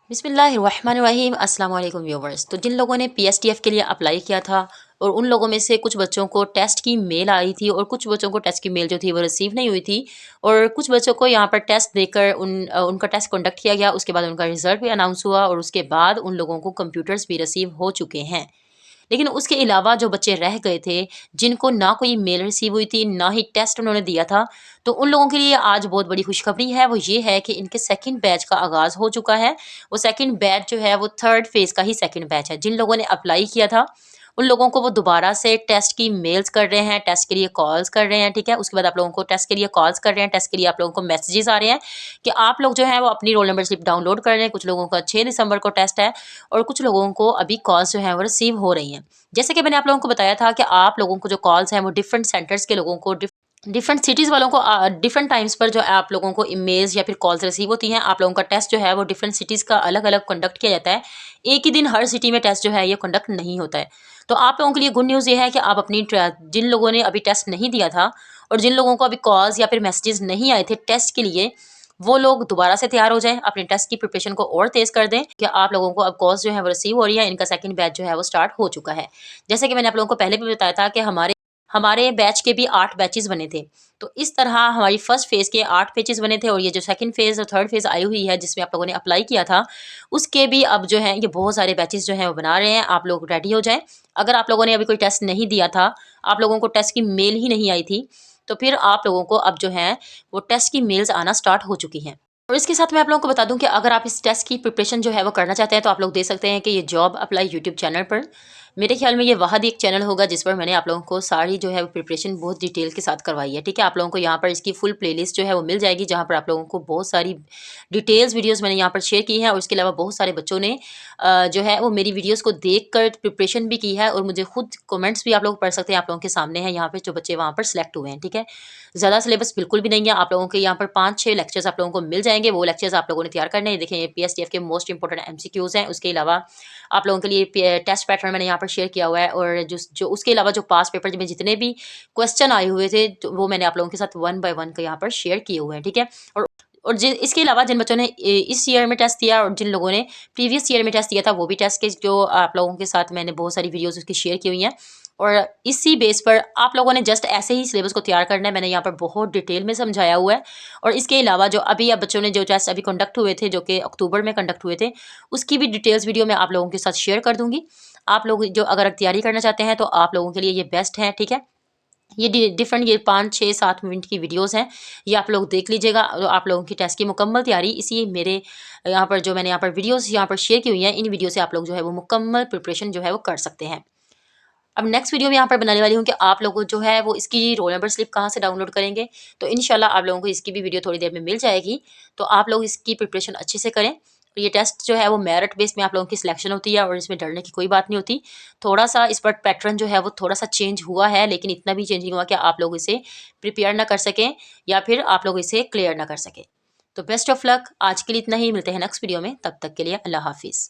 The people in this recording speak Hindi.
बिस्मिल्लाहिर्रहमानिर्रहीम अस्सलाम वालेकुम व्यूवर्स। तो जिन लोगों ने पीएसटीएफ के लिए अप्लाई किया था और उन लोगों में से कुछ बच्चों को टेस्ट की मेल आई थी और कुछ बच्चों को टेस्ट की मेल जो थी वो रिसीव नहीं हुई थी और कुछ बच्चों को यहाँ पर टेस्ट देकर उनका टेस्ट कंडक्ट किया गया। उसके बाद उनका रिजल्ट भी अनाउंस हुआ और उसके बाद उन लोगों को कंप्यूटर्स भी रिसीव हो चुके हैं। लेकिन उसके अलावा जो बच्चे रह गए थे, जिनको ना कोई मेल रिसीव हुई थी, ना ही टेस्ट उन्होंने दिया था, तो उन लोगों के लिए आज बहुत बड़ी खुशखबरी है। वो ये है कि इनके सेकंड बैच का आगाज़ हो चुका है। वो सेकंड बैच जो है वो थर्ड फेज़ का ही सेकंड बैच है। जिन लोगों ने अप्लाई किया था, उन लोगों को वो दोबारा से टेस्ट की मेल्स कर रहे हैं, टेस्ट के लिए कॉल्स कर रहे हैं, ठीक है? उसके बाद आप लोगों को टेस्ट के लिए कॉल्स कर रहे हैं, टेस्ट के लिए आप लोगों को मैसेजेस आ रहे हैं कि आप लोग जो है वो अपनी रोल नंबर स्लिप डाउनलोड कर रहे हैं। कुछ लोगों का 6 दिसंबर को टेस्ट है और कुछ लोगों को अभी कॉल्स जो हैं वो रिसीव हो रही हैं। जैसे कि मैंने आप लोगों को बताया था कि आप लोगों को जो कॉल्स हैं वो डिफरेंट सेंटर्स के लोगों को डिफरेंट सिटीज़ वालों को डिफरेंट टाइम्स पर जो है आप लोगों को ईमेल्स या फिर कॉल्स रिसीव होती हैं। आप लोगों का टेस्ट जो है वो डिफरेंट सिटीज़ का अलग-अलग कंडक्ट किया जाता है। एक ही दिन हर सिटी में टेस्ट जो है ये कंडक्ट नहीं होता है। तो आप लोगों के लिए गुड न्यूज़ ये है कि आप अपनी जिन लोगों ने अभी टेस्ट नहीं दिया था और जिन लोगों को अभी कॉल्स या फिर मैसेजेस नहीं आए थे टेस्ट के लिए, वो लोग दोबारा से तैयार हो जाएँ, अपने टेस्ट की प्रिपरेशन को और तेज़ कर दें कि आप लोगों को अब कॉल्स जो है वो रिसीव हो रही है। इनका सेकंड बैच जो है वो स्टार्ट हो चुका है। जैसे कि मैंने आप लोगों को पहले भी बताया था कि हमारे हमारे बैच के भी 8 बैचेज़ बने थे। तो इस तरह हमारी फर्स्ट फ़ेज़ के 8 बैचेज़ बने थे और ये जो सेकंड फ़ेज़ और थर्ड फ़ेज़ आई हुई है जिसमें आप लोगों ने अप्लाई किया था, उसके भी अब जो है ये बहुत सारे बैचेज़ जो हैं वो बना रहे हैं। आप लोग रेडी हो जाएँ। अगर आप लोगों ने अभी कोई टेस्ट नहीं दिया था, आप लोगों को टेस्ट की मेल ही नहीं आई थी, तो फिर आप लोगों को अब जो है वो टेस्ट की मेल्स आना स्टार्ट हो चुकी हैं। और इसके साथ मैं आप लोगों को बता दूं कि अगर आप इस टेस्ट की प्रिपरेशन जो है वो करना चाहते हैं तो आप लोग देख सकते हैं कि ये जॉब अप्लाई यूट्यूब चैनल पर, मेरे ख्याल में ये वाहद एक चैनल होगा जिस पर मैंने आप लोगों को सारी जो है वो प्रिपरेशन बहुत डिटेल के साथ करवाई है। ठीक है, आप लोगों को यहाँ पर इसकी फुल प्लेलिस्ट जो है वो मिल जाएगी जहाँ पर आप लोगों को बहुत सारी डिटेल्स वीडियोस मैंने यहाँ पर शेयर की हैं और इसके अलावा बहुत सारे बच्चों ने जो है वो मेरी वीडियोस को देख कर प्रिपरेशन भी की है और मुझे खुद कमेंट्स भी आप लोग पढ़ सकते हैं। आप लोगों के सामने है यहाँ पर जो बच्चे वहाँ पर सेलेक्ट हुए हैं। ठीक है, ज़्यादा सिलेबस बिल्कुल भी नहीं है। आप लोगों के यहाँ पर 5-6 लेक्चर्स आप लोगों को मिल जाएँगे। वो लेक्चर्स आप लोगों ने तैयार करने हैं। देखिए, ये पीएसटीएफ के मोस्ट इंपोर्टेंट एमसीक्यूज़ हैं। उसके अलावा आप लोगों के लिए टेस्ट पैटर्न मैंने यहाँ पर शेयर किया हुआ है और जो जो उसके अलावा जो पास पेपर में जितने भी क्वेश्चन आए हुए थे तो वो मैंने आप लोगों के साथ वन बाय वन का यहाँ पर शेयर किए हुए हैं। ठीक है, और जिन इसके अलावा जिन बच्चों ने इस ईयर में टेस्ट दिया और जिन लोगों ने प्रीवियस ईयर में टेस्ट दिया था वो भी टेस्ट के जो आप लोगों के साथ मैंने बहुत सारी वीडियोस उसकी शेयर की हुई हैं और इसी बेस पर आप लोगों ने जस्ट ऐसे ही सिलेबस को तैयार करना है। मैंने यहाँ पर बहुत डिटेल में समझाया हुआ है और इसके अलावा जो अभी अब बच्चों ने जो टेस्ट अभी कंडक्ट हुए थे जो कि अक्टूबर में कंडक्ट हुए थे उसकी भी डिटेल्स वीडियो मैं आप लोगों के साथ शेयर कर दूंगी। आप लोग जो अगर तैयारी करना चाहते हैं तो आप लोगों के लिए ये बेस्ट है। ठीक है, ये डिफरेंट ये 5-6-7 मिनट की वीडियोस हैं, ये आप लोग देख लीजिएगा। आप लोगों की टेस्ट की मुकम्मल तैयारी इसी मेरे यहाँ पर जो मैंने यहाँ पर वीडियोस यहाँ पर शेयर की हुई हैं, इन वीडियो से आप लोग जो है वो मुकम्मल प्रिपरेशन जो है वो कर सकते हैं। अब नेक्स्ट वीडियो में यहाँ पर बनाने वाली हूँ कि आप लोगों को जो है वो इसकी रोल नंबर स्लिप कहाँ से डाउनलोड करेंगे। तो इंशाल्लाह आप लोगों को इसकी भी वीडियो थोड़ी देर में मिल जाएगी। तो आप लोग इसकी प्रिपरेशन अच्छे से करें। तो ये टेस्ट जो है वो मेरिट बेस में आप लोगों की सिलेक्शन होती है और इसमें डरने की कोई बात नहीं होती। थोड़ा सा इस पर पैटर्न जो है वो थोड़ा सा चेंज हुआ है लेकिन इतना भी चेंज नहीं हुआ कि आप लोग इसे प्रिपेयर ना कर सकें या फिर आप लोग इसे क्लियर ना कर सकें। तो बेस्ट ऑफ लक। आज के लिए इतना ही, मिलते हैं नेक्स्ट वीडियो में। तब तक के लिए अल्लाह हाफिज़।